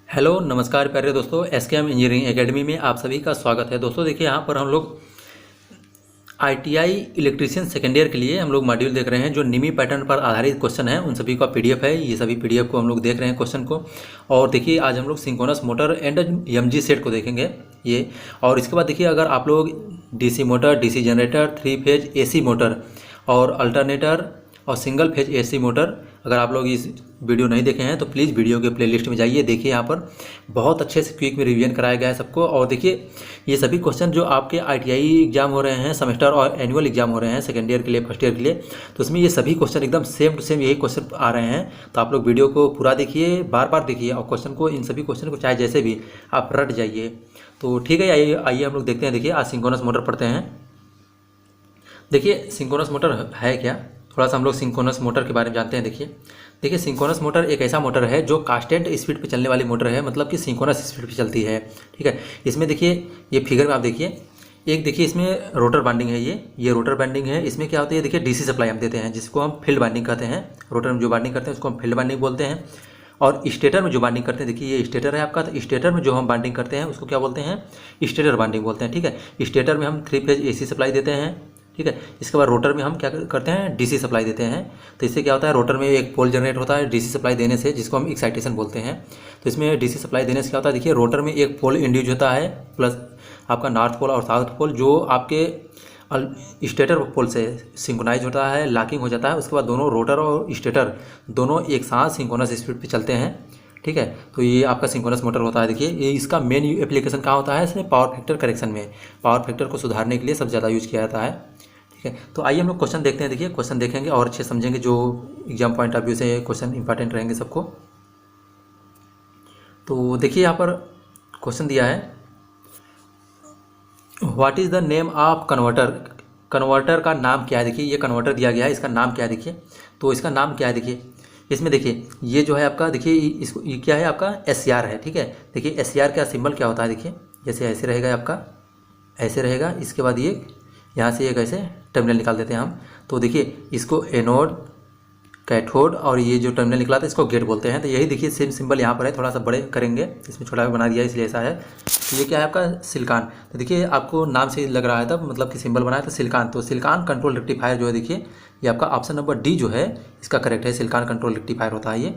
Hello नमस्कार प्यारे दोस्तों, एसकेएम इंजीनियरिंग एकेडमी में आप सभी का स्वागत है। दोस्तों देखिए, यहाँ पर हम लोग आईटीआई इलेक्ट्रीशियन सेकेंड ईयर के लिए हम लोग मॉड्यूल देख रहे हैं जो निमी पैटर्न पर आधारित क्वेश्चन है। उन सभी का पीडीएफ है। ये सभी पीडीएफ को हम लोग देख रहे हैं क्वेश्चन को। और देखिए, आज हम लोग synchronous motor and MG set को देखेंगे ये। और इसके बाद देखिए, अगर आप लोग DC motor, DC generator, 3 phase AC motor और अल्टरनेटर और सिंगल फेज एसी मोटर, अगर आप लोग इस वीडियो नहीं देखे हैं तो प्लीज़ वीडियो के प्लेलिस्ट में जाइए। देखिए, यहाँ पर बहुत अच्छे से क्विक में रिवीजन कराया गया है सबको। और देखिए, ये सभी क्वेश्चन जो आपके आईटीआई एग्जाम हो रहे हैं, सेमेस्टर और एनुअल एग्जाम हो रहे हैं सेकेंड ईयर के लिए, फर्स्ट ईयर के लिए, तो उसमें ये सभी क्वेश्चन एकदम सेम टू सेम यही क्वेश्चन आ रहे हैं। तो आप लोग वीडियो को पूरा देखिए, बार बार देखिए और क्वेश्चन को, इन सभी क्वेश्चन को चाहे जैसे भी आप रट जाइए। तो ठीक है, आइए हम लोग देखते हैं। देखिए, आज सिंक्रोनस मोटर पढ़ते हैं। देखिए, सिंक्रोनस मोटर है क्या, थोड़ा सा हम लोग सिंक्रोनस मोटर के बारे में जानते हैं। देखिए सिंक्रोनस मोटर एक ऐसा मोटर है जो कांस्टेंट स्पीड पे चलने वाली मोटर है, मतलब कि सिंक्रोनस स्पीड पे चलती है। ठीक है, इसमें देखिए, ये फिगर में आप देखिए, एक देखिए इसमें रोटर बाइंडिंग है। ये रोटर बाइंडिंग है। इसमें क्या होता है, देखिए डीसी सप्लाई हम देते हैं, जिसको हम फील्ड बाइंडिंग कहते हैं। रोटर में जो बाइंडिंग करते हैं उसको हम फील्ड बाइंडिंग बोलते हैं। और स्टेटर में जो बाइंडिंग करते हैं, देखिए ये स्टेटर है आपका, तो स्टेटर में जो हम बाइंडिंग करते हैं उसको क्या बोलते हैं, स्टेटर बाइंडिंग बोलते हैं। ठीक है, स्टेटर में हम 3 फेज एसी सप्लाई देते हैं। ठीक है, इसके बाद रोटर में हम क्या करते हैं, डीसी सप्लाई देते हैं। तो इससे क्या होता है, रोटर में एक पोल जनरेट होता है डीसी सप्लाई देने से, जिसको हम एक्साइटेशन बोलते हैं। तो इसमें डीसी सप्लाई देने से क्या होता है, देखिए रोटर में एक पोल इंड्यूज होता है, प्लस आपका नॉर्थ पोल और साउथ पोल जो आपके स्टेटर पोल से सिंक्रोनाइज होता है, लॉकिंग हो जाता है। उसके बाद दोनों रोटर और स्टेटर दोनों एक साथ सिंक्रोनस स्पीड पर चलते हैं। ठीक है, तो ये आपका सिंक्रोनस मोटर होता है। देखिए, ये इसका मेन एप्लीकेशन कहाँ होता है, इसमें पावर फैक्टर करेक्शन में, पावर फैक्टर को सुधारने के लिए सबसे ज़्यादा यूज किया जाता है। ठीक है, तो आइए हम लोग क्वेश्चन देखते हैं। देखिए, क्वेश्चन देखेंगे और अच्छे समझेंगे, जो एग्जाम पॉइंट ऑफ व्यू से क्वेश्चन इंपॉर्टेंट रहेंगे सबको। तो देखिए, यहाँ पर क्वेश्चन दिया है, what is the name of converter. Converter का नाम क्या है। देखिए, ये कन्वर्टर दिया गया है, इसका नाम क्या है। देखिए, तो इसका नाम क्या है। देखिए, इसमें देखिए, ये जो है आपका, देखिए इसको, ये क्या है आपका, एससीआर है। ठीक है, देखिए एससीआर का सिंबल क्या होता है। देखिए, जैसे ऐसे रहेगा आपका, ऐसे रहेगा। इसके बाद ये यहाँ से एक ऐसे टर्मिनल निकाल देते हैं हम। तो देखिए, इसको एनोड, कैथोड, और ये जो टर्मिनल निकला था इसको गेट बोलते हैं। तो यही देखिए सेम सिंबल यहाँ पर है, थोड़ा सा बड़े करेंगे, इसमें छोटा बना दिया इसलिए ऐसा है। तो ये क्या है आपका, सिलिकॉन। तो देखिए, आपको नाम से लग रहा है तब, मतलब कि सिंबल बनाया था सिलिकॉन। तो सिलिकॉन कंट्रोल रेक्टिफायर जो है, देखिए ये आपका ऑप्शन नंबर डी जो है इसका करेक्ट है, सिलिकॉन कंट्रोल रेक्टिफायर होता है ये।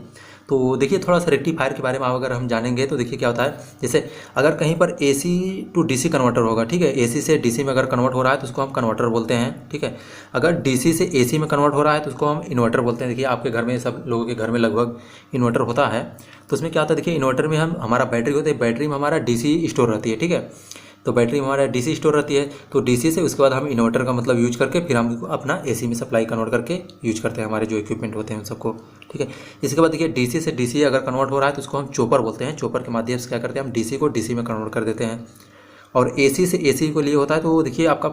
तो देखिए, थोड़ा सा रेक्टिफायर के बारे में अगर हम जानेंगे तो देखिए क्या होता है, जैसे अगर कहीं पर एसी टू डीसी कन्वर्टर होगा, ठीक है, एसी से डीसी में अगर कन्वर्ट हो रहा है तो उसको हम कन्वर्टर बोलते हैं। ठीक है, अगर डीसी से एसी में कन्वर्ट हो रहा है तो उसको हम इन्वर्टर बोलते हैं। देखिए, आपके घर में, सब लोगों के घर में लगभग इन्वर्टर होता है। तो उसमें क्या होता है, देखिए इन्वर्टर में हम, हमारा बैटरी होती है, बैटरी में हमारा डीसी स्टोर रहती है। ठीक है, तो बैटरी में हमारा डीसी स्टोर रहती है। तो डीसी से उसके बाद हम इन्वर्टर का मतलब यूज करके फिर हम अपना एसी में सप्लाई कन्वर्ट करके यूज करते हैं, हमारे जो इक्विपमेंट होते हैं उन सबको। ठीक है, इसके बाद देखिए, डीसी से डीसी अगर कन्वर्ट हो रहा है तो उसको हम चॉपर बोलते हैं। चॉपर के माध्यम से क्या करते हैं, हम डीसी को डीसी में कन्वर्ट कर देते हैं। और एसी से एसी को लिए होता है तो देखिए आपका,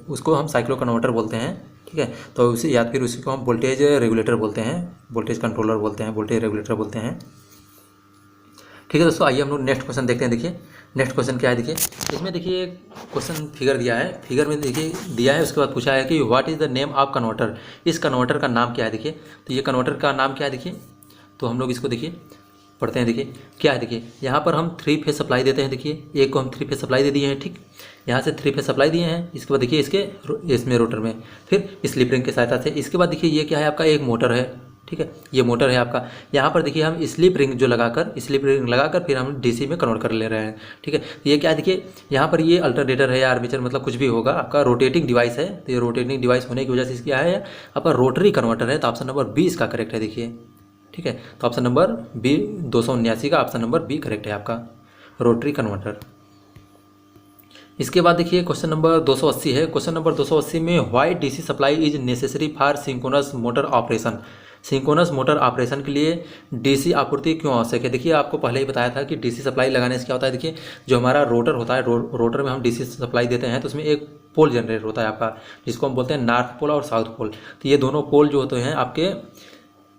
उसको हम साइक्लो कन्वर्टर बोलते हैं। ठीक है, तो उसे, या फिर उसी को हम वोल्टेज रेगुलेटर बोलते हैं, वोल्टेज कंट्रोलर बोलते हैं, वोल्टेज रेगुलेटर बोलते हैं। ठीक है दोस्तों, आइए हम लोग नेक्स्ट क्वेश्चन देखते हैं। देखिए, नेक्स्ट क्वेश्चन क्या है। देखिए, इसमें देखिए क्वेश्चन फिगर दिया है, फिगर में देखिए दिया है, उसके बाद पूछा है कि what is the name of converter. इस कन्वर्टर का नाम क्या है। देखिए, तो ये कन्वर्टर का नाम क्या है। देखिए, तो हम लोग इसको देखिए पढ़ते हैं। देखिए क्या है, देखिए यहाँ पर हम 3 फेज सप्लाई देते हैं। देखिए, एक को हम 3 फेज सप्लाई दे दिए हैं। ठीक, यहाँ से 3 फेज सप्लाई दिए हैं। इसके बाद देखिए इसमें रोटर में फिर स्लिप रिंग की सहायता से। इसके बाद देखिए, ये क्या है आपका, एक मोटर है। ठीक है, ये मोटर है आपका। यहाँ पर देखिए, हम स्लिप रिंग लगाकर फिर हम डीसी में कन्वर्ट कर ले रहे हैं। ठीक है, तो ये क्या है, देखिए यहाँ पर ये अल्टरनेटर है या आर्मेचर, मतलब कुछ भी होगा, आपका रोटेटिंग डिवाइस है। तो ये रोटेटिंग डिवाइस होने की वजह से क्या है, आपका रोटरी कन्वर्टर है। तो ऑप्शन नंबर बी इसका करेक्ट है। देखिए, ठीक है, तो ऑप्शन नंबर बी, 279 का ऑप्शन नंबर बी करेक्ट है आपका, रोटरी कन्वर्टर। इसके बाद देखिए, क्वेश्चन नंबर 280 है। क्वेश्चन नंबर 280 में, why DC supply is necessary for synchronous motor operation. Synchronous motor operation के लिए डीसी आपूर्ति क्यों आवश्यक है। देखिए, आपको पहले ही बताया था कि डीसी सप्लाई लगाने से क्या होता है। देखिए, जो हमारा रोटर होता है, रोटर में हम डीसी सप्लाई देते हैं तो उसमें एक पोल जनरेट होता है आपका, जिसको हम बोलते हैं नॉर्थ पोल और साउथ पोल। तो ये दोनों पोल जो होते हैं आपके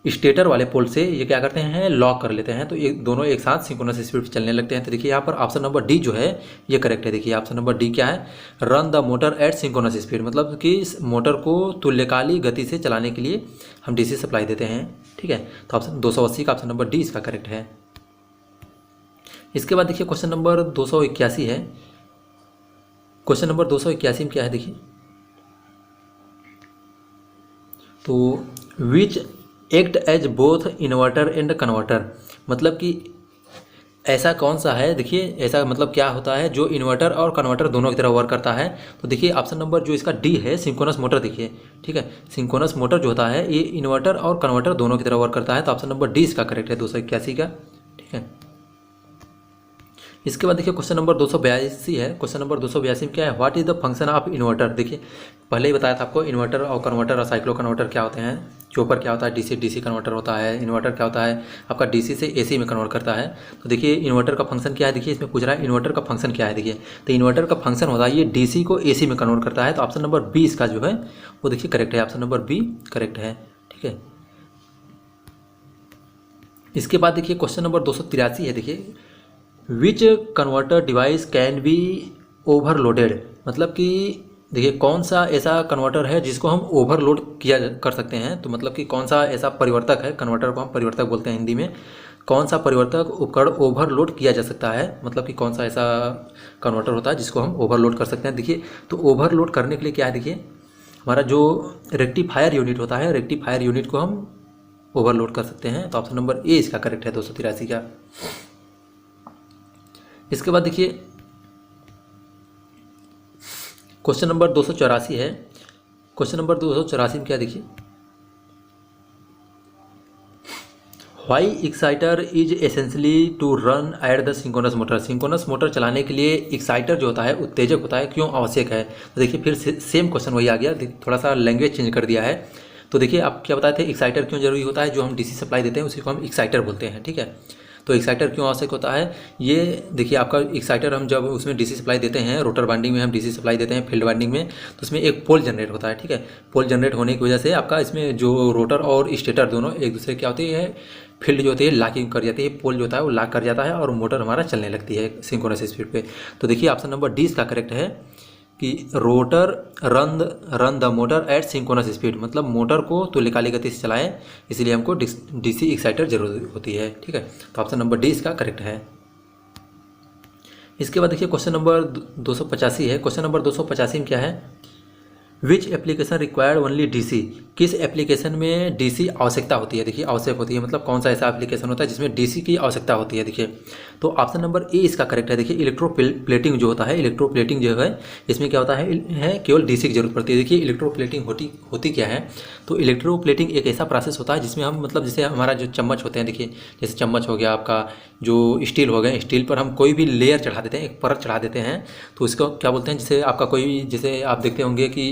स्टेटर वाले पोल से ये क्या करते हैं, लॉक कर लेते हैं। तो ये दोनों एक साथ सिंक्रोनस स्पीड पे चलने लगते हैं। तो देखिए, यहाँ पर ऑप्शन नंबर डी जो है ये करेक्ट है। देखिए, ऑप्शन नंबर डी क्या है, run the motor eight synchronous speed, मतलब कि इस मोटर को तुल्यकाली गति से चलाने के लिए हम डीसी सप्लाई देते हैं। ठीक है, तो ऑप्शन 280 का ऑप्शन नंबर डी इसका करेक्ट है। इसके बाद देखिए क्वेश्चन नंबर 281 है। क्वेश्चन नंबर 281 में क्या है देखिए, तो which act as both inverter and converter, मतलब कि ऐसा कौन सा है, देखिए ऐसा मतलब क्या होता है जो इन्वर्टर और कन्वर्टर दोनों की तरह वर्क करता है। तो देखिए ऑप्शन नंबर जो इसका डी है, सिंक्रोनस मोटर, देखिए ठीक है, सिंक्रोनस मोटर जो होता है ये इन्वर्टर और कन्वर्टर दोनों की तरह वर्क करता है। तो ऑप्शन नंबर डी इसका करेक्ट है 281 का, ठीक है। इसके बाद देखिए क्वेश्चन नंबर 282 है। क्वेश्चन नंबर 282 में क्या है, what is the function of inverter. देखिए पहले ही बताया था आपको इन्वर्टर और कन्वर्टर और साइक्लो कन्वर्टर क्या होते हैं। चॉपर क्या होता है, डीसी डीसी कन्वर्टर होता है। इन्वर्टर क्या होता है आपका, डीसी से एसी में कन्वर्ट करता है। तो देखिए इन्वर्टर का फंक्शन क्या है, देखिए इसमें पूछ रहा है इन्वर्टर का फंक्शन क्या है। देखिए तो इन्वर्टर का फंक्शन होता है ये डीसी को एसी में कन्वर्ट करता है। तो ऑप्शन नंबर बी इसका जो है वो देखिए करेक्ट है, ऑप्शन नंबर बी करेक्ट है, ठीक है। इसके बाद देखिए क्वेश्चन नंबर 283 है। देखिए which converter device can be overloaded, मतलब कि देखिए कौन सा ऐसा कन्वर्टर है जिसको हम ओवरलोड किया कर सकते हैं। तो मतलब कि कौन सा ऐसा परिवर्तक है, कन्वर्टर को हम परिवर्तक बोलते हैं हिंदी में, कौन सा परिवर्तक उपकरण ओवरलोड किया जा सकता है, मतलब कि कौन सा ऐसा कन्वर्टर होता है जिसको हम ओवरलोड कर सकते हैं। देखिए तो ओवरलोड करने के लिए क्या है, देखिए हमारा जो रेक्टिफायर यूनिट होता है, रेक्टिफायर यूनिट को हम ओवरलोड कर सकते हैं। तो ऑप्शन नंबर ए इसका करेक्ट है 283 का। इसके बाद देखिए क्वेश्चन नंबर 284 है। क्वेश्चन नंबर 284 में क्या देखिए, why exciter is essentially to run at the synchronous motor. Synchronous motor चलाने के लिए एक्साइटर जो होता है उत्तेजक होता है, क्यों आवश्यक है। तो देखिए फिर सेम क्वेश्चन वही आ गया, थोड़ा सा लैंग्वेज चेंज कर दिया है। तो देखिए आप क्या बताए थे, एक्साइटर क्यों जरूरी होता है, जो हम डीसी सप्लाई देते हैं उसी को हम एक्साइटर बोलते हैं, ठीक है। तो एक्साइटर क्यों आवश्यक होता है, ये देखिए आपका एक्साइटर हम जब उसमें डीसी सप्लाई देते हैं, रोटर वाइंडिंग में हम डीसी सप्लाई देते हैं, फील्ड वाइंडिंग में, तो उसमें एक पोल जनरेट होता है, ठीक है। पोल जनरेट होने की वजह से आपका इसमें जो रोटर और स्टेटर दोनों एक दूसरे क्या होती है, फील्ड जो होती है लॉकिंग कर जाती है, पोल जो होता है वो लॉक कर जाता है और मोटर हमारा चलने लगती है सिंक्रोनस स्पीड पे। तो देखिए ऑप्शन नंबर डी इसका करेक्ट है कि rotor run the motor eight synchronous speed, मतलब मोटर को तुल्यकालिक गति से चलाएं, इसलिए हमको डीसी एक्साइटर जरूरत होती है, ठीक है। तो ऑप्शन नंबर डी इसका करेक्ट है। इसके बाद देखिए क्वेश्चन नंबर 285 है। क्वेश्चन नंबर 285 में क्या है, which application required only DC, किस एप्लीकेशन में डीसी आवश्यकता होती है। देखिए आवश्यक होती है मतलब कौन सा ऐसा एप्लीकेशन होता है जिसमें डीसी की आवश्यकता होती है। देखिए तो ऑप्शन नंबर ए इसका करेक्ट है। देखिए इलेक्ट्रोप्लेटिंग जो होता है, इलेक्ट्रोप्लेटिंग जो है इसमें क्या होता है केवल डीसी की जरूरत पड़ती है। देखिए इलेक्ट्रोप्लेटिंग होती क्या है, तो इलेक्ट्रोप्लेटिंग एक ऐसा प्रोसेस होता है जिसमें हम मतलब जैसे हमारा जो चम्मच होते हैं, देखिए जैसे चम्मच हो गया आपका, जो स्टील हो गए, स्टील पर हम कोई भी लेयर चढ़ा देते हैं, एक परत चढ़ा देते हैं, तो इसको क्या बोलते हैं, जैसे आपका कोई, जैसे आप देखते होंगे कि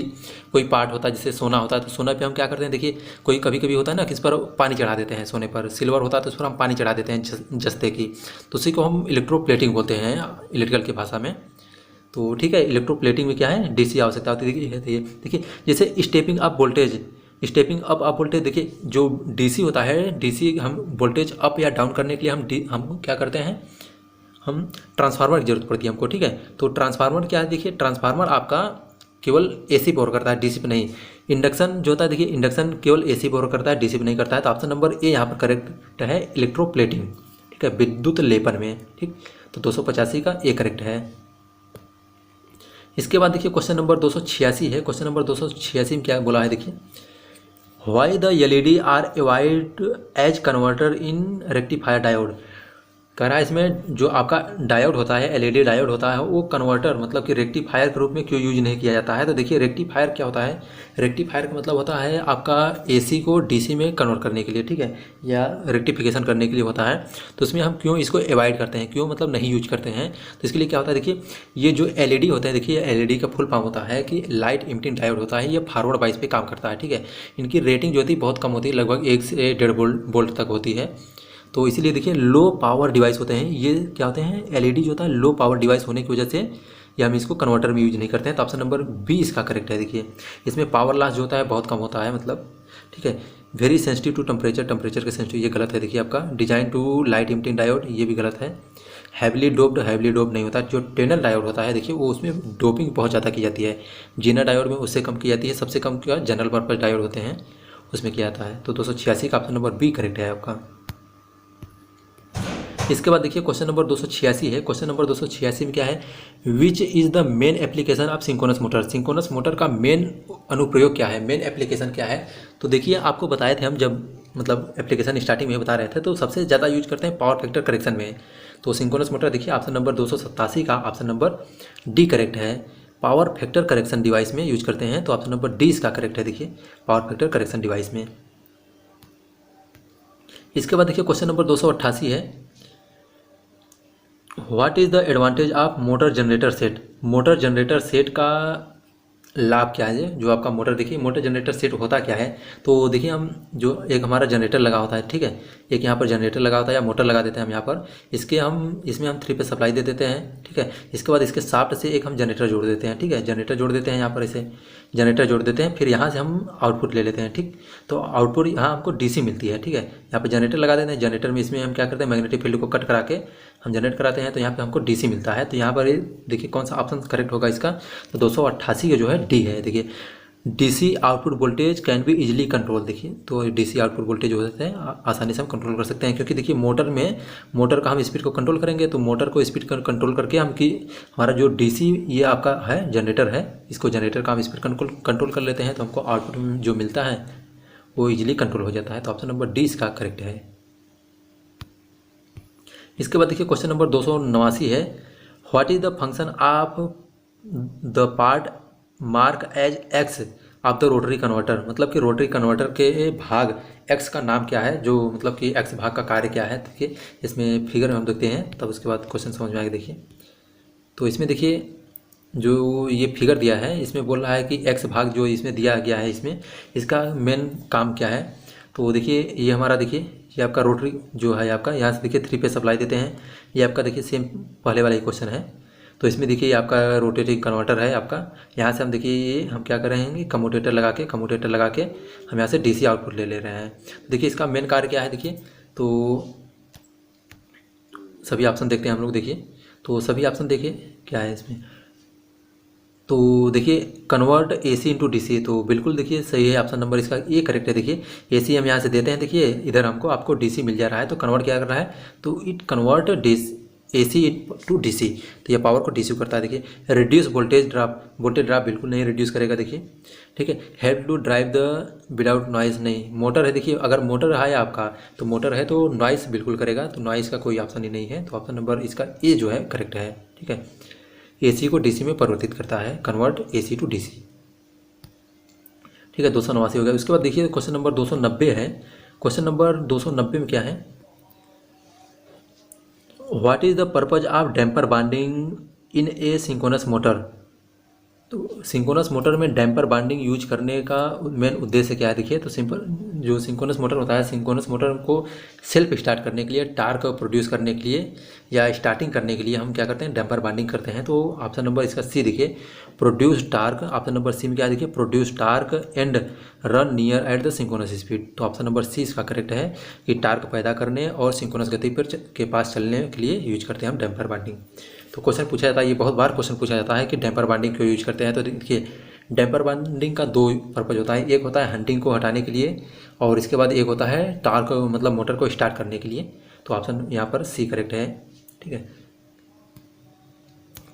कोई पार्ट होता है जैसे सोना होता है, तो सोना पे हम क्या करते हैं, देखिए कोई कभी कभी होता है ना कि इस पर पानी चढ़ा देते हैं, सोने पर सिल्वर होता है तो उस पर हम पानी चढ़ा देते हैं जस्ते की, तो उसी को हम इलेक्ट्रोप्लेटिंग बोलते हैं इलेक्ट्रिकल की भाषा में। तो ठीक है, इलेक्ट्रोप्लेटिंग में क्या है, डीसी आवश्यकता होती है। देखिए जैसे stepping up voltage, stepping up voltage, देखिए जो डीसी होता है, डीसी हम वोल्टेज अप या डाउन करने के लिए हम क्या करते हैं, हम ट्रांसफार्मर की जरूरत पड़ती है हमको, ठीक है। तो ट्रांसफार्मर क्या है, देखिए ट्रांसफार्मर आपका केवल एसी पावर करता है, डीसी पे नहीं। इंडक्शन जो होता है, देखिए इंडक्शन केवल एसी पावर करता है, डीसी पे नहीं करता है। तो ऑप्शन नंबर ए यहाँ पर करेक्ट है, इलेक्ट्रोप्लेटिंग, ठीक है, विद्युत लेपन में, ठीक। तो 285 का ए करेक्ट है। इसके बाद देखिए क्वेश्चन नंबर 286 है। क्वेश्चन नंबर 286 में क्या बोला है, देखिए why the LED are avoid as converter in rectifier diode. कह रहा है इसमें जो आपका डायोड होता है, एलईडी डायोड होता है, वो कन्वर्टर मतलब कि रेक्टिफायर के रूप में क्यों यूज नहीं किया जाता है। तो देखिए रेक्टिफायर क्या होता है, रेक्टिफायर का मतलब होता है आपका एसी को डीसी में कन्वर्ट करने के लिए, ठीक है, या रेक्टिफिकेशन करने के लिए होता है। तो इसमें हम क्यों इसको अवॉइड करते हैं, क्यों मतलब नहीं यूज करते हैं, तो इसके लिए क्या होता है, देखिए ये जो एलईडी होता है, देखिए एलईडी का फुल फॉर्म होता है कि लाइट इमिटिंग डायोड होता है, ये फॉरवर्ड बाइस पे काम करता है, ठीक है। इनकी रेटिंग जो होती है बहुत कम होती है, लगभग 1 से 1.5 वोल्ट तक होती है। तो इसीलिए देखिए लो पावर डिवाइस होते हैं ये, क्या होते हैं, एलईडी जो होता है लो पावर डिवाइस होने की वजह से ये हम इसको कन्वर्टर में यूज नहीं करते हैं। तो ऑप्शन नंबर बी इसका करेक्ट है। देखिए इसमें पावर लॉस जो होता है बहुत कम होता है, मतलब ठीक है। Very sensitive to temperature, temperature के सेंसिटिव, ये गलत है। देखिए आपका design to light emitting diode, ये भी गलत है। हैवली डोप्ड नहीं होता। जो टेनल डायोड होता है, देखिए वो उसमें डोपिंग बहुत ज़्यादा की जाती है, जीना डायोड में उससे कम की जाती है। सबसे कम क्या जनरल पर्पज डायोड होते हैं उसमें किया जाता है। तो 286 का ऑप्शन नंबर बी करेक्ट है आपका। इसके बाद देखिए क्वेश्चन नंबर 286 है। क्वेश्चन नंबर 286 में क्या है, which is the main application of synchronous motor. Synchronous motor का मेन अनुप्रयोग क्या है, मेन एप्लीकेशन क्या है। तो देखिए आपको बताए थे हम, जब मतलब एप्लीकेशन स्टार्टिंग में बता रहे थे, तो सबसे ज़्यादा यूज करते हैं पावर फैक्टर करेक्शन में। तो सिंक्रोनस मोटर देखिए ऑप्शन नंबर 287 का ऑप्शन नंबर डी करेक्ट है। पावर फैक्टर करेक्शन डिवाइस में यूज करते हैं, तो ऑप्शन नंबर डी इसका करेक्ट है। देखिए पावर फैक्टर करेक्शन डिवाइस में। इसके बाद देखिए क्वेश्चन नंबर 288 है, what is the advantage of motor generator set. Motor generator set का लाभ क्या है, जो आपका मोटर देखिए मोटर जनरेटर सेट होता क्या है। तो देखिए हम जो एक हमारा जनरेटर लगा होता है, ठीक है, एक यहाँ पर जनरेटर लगा होता है या मोटर लगा देते हैं हम यहाँ पर, इसमें हम 3 फेज सप्लाई दे देते हैं, ठीक है। इसके बाद इसके शाफ्ट से एक हम जनरेटर जोड़ देते हैं, ठीक है, जनरेटर जोड़ देते हैं यहाँ पर, इसे जनरेटर जोड़ देते हैं, फिर यहाँ से हम आउटपुट ले लेते हैं, ठीक। तो आउटपुट यहाँ हमको डीसी मिलती है, ठीक है। यहाँ पर जनरेटर लगा देते हैं, जनरेटर में इसमें हम क्या करते हैं, मैग्नेटिक फील्ड को कट करा के हम जनरेट कराते हैं, तो यहाँ पे हमको डीसी मिलता है। तो यहाँ पर देखिए कौन सा ऑप्शन करेक्ट होगा इसका, तो 288 का जो है डी है। देखिए DC output voltage can be easily control. देखिए तो डीसी आउटपुट वोल्टेज हो जाते हैं आसानी से हम कंट्रोल कर सकते हैं, क्योंकि देखिए मोटर का हम स्पीड को कंट्रोल करेंगे, तो मोटर को स्पीड कंट्रोल करके हमारा जो डीसी ये आपका है जनरेटर है, इसको जनरेटर का हम स्पीड कंट्रोल कर लेते हैं, तो हमको आउटपुट में जो मिलता है वो इजीली कंट्रोल हो जाता है। तो ऑप्शन नंबर डी इसका करेक्ट है। इसके बाद देखिए क्वेश्चन नंबर 289 है, what is the function of the part mark as x of the rotary converter. मतलब कि रोटरी कन्वर्टर के भाग एक्स का नाम क्या है, जो मतलब कि एक्स भाग का कार्य क्या है। देखिए इसमें फिगर में हम देखते हैं, तब उसके बाद क्वेश्चन समझ में आएगा। देखिए तो इसमें देखिए जो ये फिगर दिया है, इसमें बोल रहा है कि एक्स भाग जो इसमें दिया गया है, इसमें इसका मेन काम क्या है। तो देखिए ये हमारा देखिए ये आपका रोटरी जो है आपका, यहाँ से देखिए 3 फेज सप्लाई देते हैं। ये आपका देखिए सेम पहले वाला ही क्वेश्चन है। तो इसमें देखिए ये आपका रोटेटिंग कन्वर्टर है आपका, यहाँ से हम देखिए ये हम क्या करेंगे, कम्यूटेटर लगा के हम यहाँ से डीसी आउटपुट ले रहे हैं। देखिए इसका मेन कार्य क्या है। देखिए तो सभी ऑप्शन देखते हैं हम लोग। देखिए तो सभी ऑप्शन देखिए क्या है इसमें। तो देखिए कन्वर्ट एसी इंटू डीसी, तो बिल्कुल देखिए सही है, ऑप्शन नंबर इसका ये करेक्ट है। देखिए एसी हम यहाँ से देते हैं, देखिए इधर आपको डीसी मिल जा रहा है, तो कन्वर्ट क्या कर रहा है, तो it convert AC to DC, तो ये पावर को डीसी करता है। देखिए रिड्यूस वोल्टेज ड्रॉप बिल्कुल नहीं रिड्यूस करेगा। देखिए ठीक है, help to drive the without noise, नहीं मोटर है। देखिए अगर मोटर है आपका, तो मोटर है तो नॉइस बिल्कुल करेगा, तो नॉइस का कोई ऑप्शन ही नहीं है। तो ऑप्शन नंबर इसका ए जो है करेक्ट है। ठीक है, एसी को डीसी में परिवर्तित करता है, कन्वर्ट एसी टू डीसी। ठीक है, 289 हो गया। उसके बाद देखिए क्वेश्चन नंबर 290 है। क्वेश्चन नंबर 290 में क्या है, what is the purpose of damper binding in a synchronous motor. तो सिंक्रोनस मोटर में डैम्पर बाइंडिंग यूज करने का मेन उद्देश्य क्या है। देखिए तो सिंपल जो सिंक्रोनस मोटर होता है, सिंक्रोनस मोटर को सेल्फ स्टार्ट करने के लिए, टार्क प्रोड्यूस करने के लिए या स्टार्टिंग करने के लिए हम क्या करते हैं, डैम्पर बाइंडिंग करते हैं। तो ऑप्शन नंबर इसका सी देखिए, produce torque. Option number c में क्या देखिए, produce torque and run near at the synchronous speed. तो ऑप्शन नंबर सी इसका करेक्ट है कि टार्क पैदा करने और सिंक्रोनस गति पर के पास चलने के लिए यूज करते हैं हम डैम्पर बाइंडिंग। तो क्वेश्चन पूछा जाता है, ये बहुत बार क्वेश्चन पूछा जाता है कि डैम्पर बाइंडिंग क्यों यूज करते हैं। तो देखिए डैम्पर बाइंडिंग का 2 पर्पज होता है, एक होता है हंटिंग को हटाने के लिए, और इसके बाद एक होता है टार्क मतलब मोटर को स्टार्ट करने के लिए। तो ऑप्शन यहाँ पर सी करेक्ट है। ठीक है,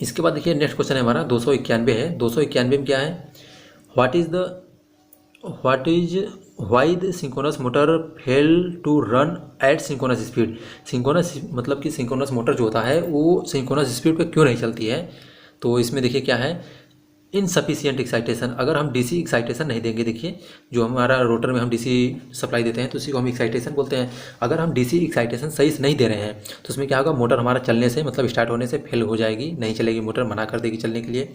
इसके बाद देखिए नेक्स्ट क्वेश्चन है हमारा 291 है। 291 में क्या है, why the synchronous motor fail to run at synchronous speed. Synchronous मतलब कि सिंक्रोनस मोटर जो होता है वो सिंक्रोनस स्पीड पे क्यों नहीं चलती है। तो इसमें देखिए क्या है, इनसफिशिएंट एक्साइटेशन। अगर हम डीसी एक्साइटेशन नहीं देंगे, देखिए जो हमारा रोटर में हम डीसी सप्लाई देते हैं तो उसी को हम एक्साइटेशन बोलते हैं। अगर हम डीसी एक्साइटेशन सही से नहीं दे रहे हैं तो उसमें क्या होगा, मोटर हमारा चलने से मतलब स्टार्ट होने से फेल हो जाएगी, नहीं चलेगी, मोटर मना कर देगी चलने के लिए।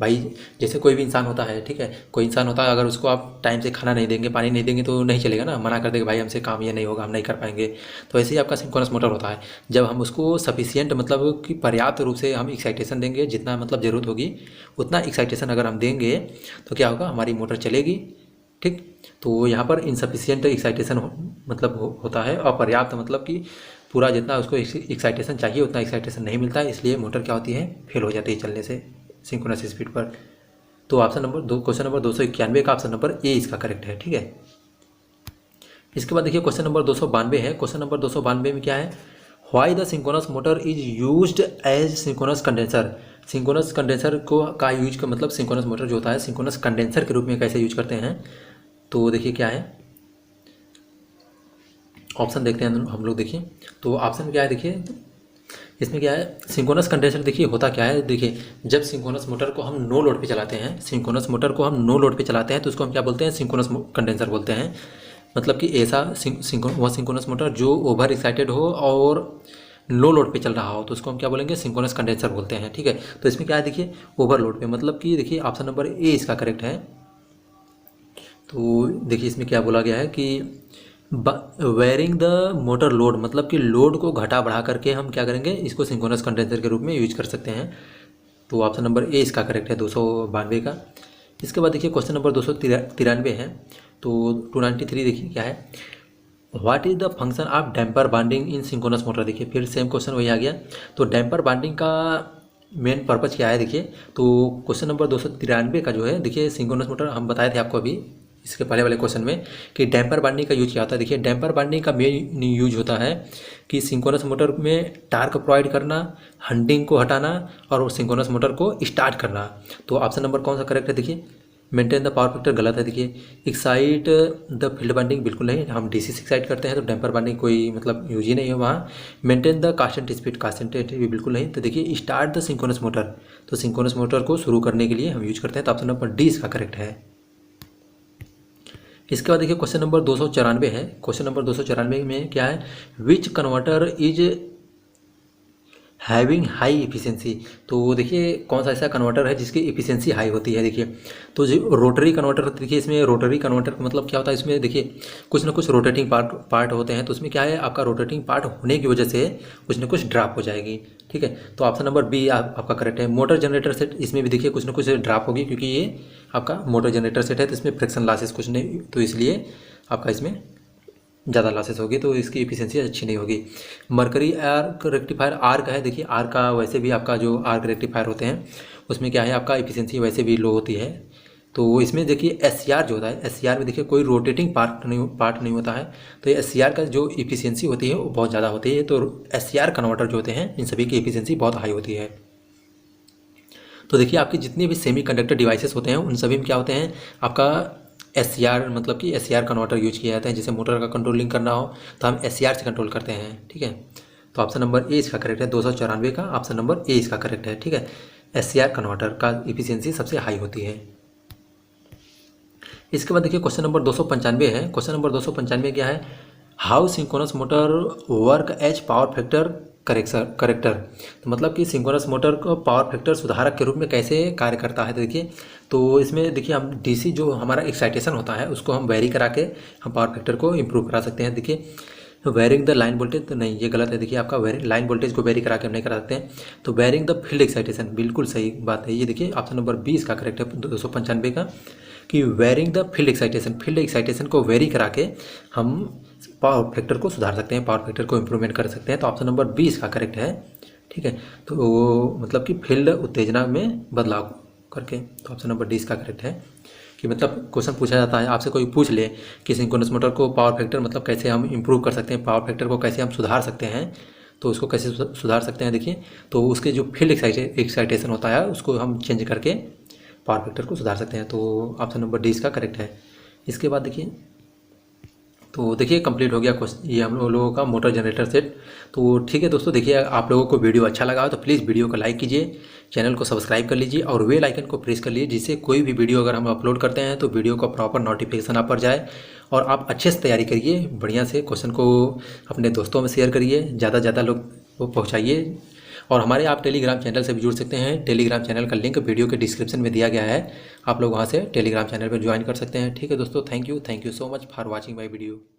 भाई जैसे कोई भी इंसान होता है, ठीक है, कोई इंसान होता है, अगर उसको आप टाइम से खाना नहीं देंगे, पानी नहीं देंगे तो नहीं चलेगा ना, मना कर देगा, भाई हमसे काम ये नहीं होगा, हम नहीं कर पाएंगे। तो ऐसे ही आपका सिंक्रोनस मोटर होता है, जब हम उसको सफिशिएंट मतलब कि पर्याप्त रूप से हम एक्साइटेशन देंगे, जितना मतलब ज़रूरत होगी उतना एक्साइटेशन अगर हम देंगे तो क्या होगा, हमारी मोटर चलेगी। ठीक, तो यहाँ पर इनसफिशिएंट एक्साइटेशन मतलब होता है, और पर्याप्त मतलब कि पूरा जितना उसको एक्साइटेशन चाहिए उतना एक्साइटेशन नहीं मिलता है, इसलिए मोटर क्या होती है, फेल हो जाती है चलने से सिंक्रोनस स्पीड पर। तो ऑप्शन नंबर 2, क्वेश्चन नंबर 291 का ऑप्शन नंबर ए इसका करेक्ट है। ठीक है, इसके बाद देखिए क्वेश्चन नंबर 292 है। क्वेश्चन नंबर 292 में क्या है, why the synchronous motor is used as synchronous condenser. Synchronous condenser को का यूज का मतलब सिंक्रोनस मोटर जो होता है सिंक्रोनस कंडेंसर के रूप में कैसे यूज करते हैं। तो देखिए क्या है, ऑप्शन देखते हैं हम लोग। देखिए तो ऑप्शन क्या है, देखिए इसमें क्या है, सिंक्रोनस कंडेंसर देखिए होता क्या है। देखिए जब सिंक्रोनस मोटर को हम नो लोड पे चलाते हैं, सिंक्रोनस मोटर को हम नो लोड पे चलाते हैं तो उसको हम क्या बोलते हैं, सिंक्रोनस कंडेंसर बोलते हैं। मतलब कि ऐसा वह सिंक्रोनस मोटर जो ओवर एक्साइटेड हो और लो लोड पे चल रहा हो तो उसको हम क्या बोलेंगे, सिंक्रोनस कंडेंसर बोलते हैं। ठीक है, तो इसमें क्या है, देखिए ओवरलोड पे, मतलब कि देखिए ऑप्शन नंबर ए इसका करेक्ट है। तो देखिए इसमें क्या बोला गया है कि वेयरिंग द मोटर लोड, मतलब कि लोड को घटा बढ़ा करके हम क्या करेंगे, इसको सिंक्रोनस कंडेंसर के रूप में यूज कर सकते हैं। तो ऑप्शन नंबर ए इसका करेक्ट है 292 का। इसके बाद देखिए क्वेश्चन नंबर 293 है। तो 293 देखिए क्या है, what is the function of damper binding in synchronous motor. देखिए फिर सेम क्वेश्चन वही आ गया। तो डैम्पर बाइंडिंग का मेन पर्पज़ क्या है, देखिए तो क्वेश्चन नंबर 293 का जो है, देखिए सिंक्रोनस मोटर हम बताए थे आपको अभी इसके पहले वाले क्वेश्चन में कि डैम्पर बाइंडिंग का यूज क्या होता है। देखिए डैम्पर बाइंडिंग का मेन यूज होता है कि सिंक्रोनस मोटर में टार्क प्रोवाइड करना, हंटिंग को हटाना और सिंक्रोनस मोटर को स्टार्ट करना। तो ऑप्शन नंबर कौन सा करेक्ट है, देखिए मेंटेन द पावर फैक्टर गलत है। देखिए एक्साइट द फील्ड बाइंडिंग बिल्कुल नहीं, हम डीसी से एक्साइट करते हैं तो डैम्पर बाइंडिंग कोई मतलब यूज ही नहीं है वहाँ। Maintain the constant speed, constant भी बिल्कुल नहीं। तो देखिए स्टार्ट द सिंक्रोनस मोटर, तो सिंक्रोनस मोटर को शुरू करने के लिए हम यूज करते हैं। तो ऑप्शन नंबर डी इसका करेक्ट है। इसके बाद देखिए क्वेश्चन नंबर 294 है। क्वेश्चन नंबर 294 में क्या है, which converter is having high efficiency. तो देखिए कौन सा ऐसा कन्वर्टर है जिसकी इफिशिएंसी हाई होती है। देखिए तो जो रोटरी कन्वर्टर, देखिए इसमें रोटरी कन्वर्टर का मतलब क्या होता है, इसमें देखिए कुछ ना कुछ रोटेटिंग पार्ट होते हैं। तो उसमें क्या है, आपका रोटेटिंग पार्ट होने की वजह से कुछ ना कुछ ड्रॉप हो जाएगी। ठीक है, तो ऑप्शन नंबर बी आपका करेक्ट है। मोटर जनरेटर सेट, इसमें भी देखिए कुछ ना कुछ ड्रॉप होगी क्योंकि ये आपका मोटर जनरेटर सेट है तो इसमें फ्रिक्शन लॉसेस कुछ नहीं, तो इसलिए आपका इसमें ज़्यादा लॉसेस होगी तो इसकी एफिशिएंसी अच्छी नहीं होगी। मरकरी आर्क रेक्टिफायर आर्क है। देखिए आर्क का वैसे भी आपका जो आर्क रेक्टिफायर होते हैं उसमें क्या है, आपका एफिशिएंसी वैसे भी लो होती है। तो इसमें देखिए एससीआर जो होता है, एससीआर में देखिए कोई रोटेटिंग पार्ट नहीं होता है। तो ये एससीआर का जो एफिशिएंसी होती है वो बहुत ज़्यादा होती है। तो एससीआर कन्वर्टर जो होते हैं इन सभी की एफिशिएंसी बहुत हाई होती है। तो देखिए आपके जितने भी सेमी कंडक्टर डिवाइसेस होते हैं उन सभी में क्या होते हैं, आपका एससीआर मतलब कि एससीआर कन्वर्टर यूज किया जाता है। जैसे मोटर का कंट्रोलिंग करना हो तो हम एससीआर से कंट्रोल करते हैं। ठीक है, तो ऑप्शन नंबर ए इसका करेक्ट है। 294 का ऑप्शन नंबर ए इसका करेक्ट है। ठीक है, एससीआर कन्वर्टर का एफिशिएंसी सबसे हाई होती है। इसके बाद देखिए क्वेश्चन नंबर 295 है। क्वेश्चन नंबर 295 क्या है, how synchronous motor work as power factor corrector. तो मतलब कि सिंक्रोनस मोटर को पावर फैक्टर सुधारक के रूप में कैसे कार्य करता है। तो देखिए तो इसमें देखिए हम डीसी जो हमारा एक्साइटेशन होता है उसको हम वेरी करा के हम पावर फैक्टर को इम्प्रूव करा सकते हैं। देखिए वेरिंग द लाइन वोल्टेज, तो नहीं ये गलत है। देखिए आपका लाइन वोल्टेज को वेरी करा के हम नहीं करा सकते हैं। तो वेरिंग द फील्ड एक्साइटेशन बिल्कुल सही बात है। ये देखिए ऑप्शन नंबर 20 का करेक्ट है 295 का, कि वेरिंग द फील्ड एक्साइटेशन को वेरी करा के हम पावर फैक्टर को सुधार सकते हैं, पावर फैक्टर को इम्प्रूवमेंट कर सकते हैं। तो ऑप्शन नंबर 20 का करेक्ट है। ठीक है, तो वो मतलब कि फील्ड उत्तेजना में बदलाव करके, तो ऑप्शन नंबर 20 का करेक्ट है। कि मतलब क्वेश्चन पूछा जाता है, आपसे कोई पूछ ले कि सिंक्रोनस मोटर को पावर फैक्टर मतलब कैसे हम इम्प्रूव कर सकते हैं, पावर फैक्टर को कैसे हम सुधार सकते हैं, तो उसको कैसे सुधार सकते हैं। देखिए तो उसके जो फील्ड एक्साइटेशन होता है उसको हम चेंज करके पावर फैक्टर को सुधार सकते हैं। तो ऑप्शन नंबर डी इसका करेक्ट है। इसके बाद देखिए तो देखिए कंप्लीट हो गया क्वेश्चन ये हम लोगों का मोटर जनरेटर सेट। तो ठीक है दोस्तों, देखिए आप लोगों को वीडियो अच्छा लगा हो तो प्लीज़ वीडियो को लाइक कीजिए, चैनल को सब्सक्राइब कर लीजिए और बेल आइकन को प्रेस कर लीजिए, जिससे कोई भी वीडियो अगर हम अपलोड करते हैं तो वीडियो का प्रॉपर नोटिफिकेशन आप पर जाए। और आप अच्छे से तैयारी करिए, बढ़िया से क्वेश्चन को अपने दोस्तों में शेयर करिए, ज़्यादा से ज़्यादा लोग को पहुँचाइए। और हमारे आप टेलीग्राम चैनल से भी जुड़ सकते हैं। टेलीग्राम चैनल का लिंक वीडियो के डिस्क्रिप्शन में दिया गया है, आप लोग वहाँ से टेलीग्राम चैनल पर ज्वाइन कर सकते हैं। ठीक है दोस्तों, thank you so much for watching my video.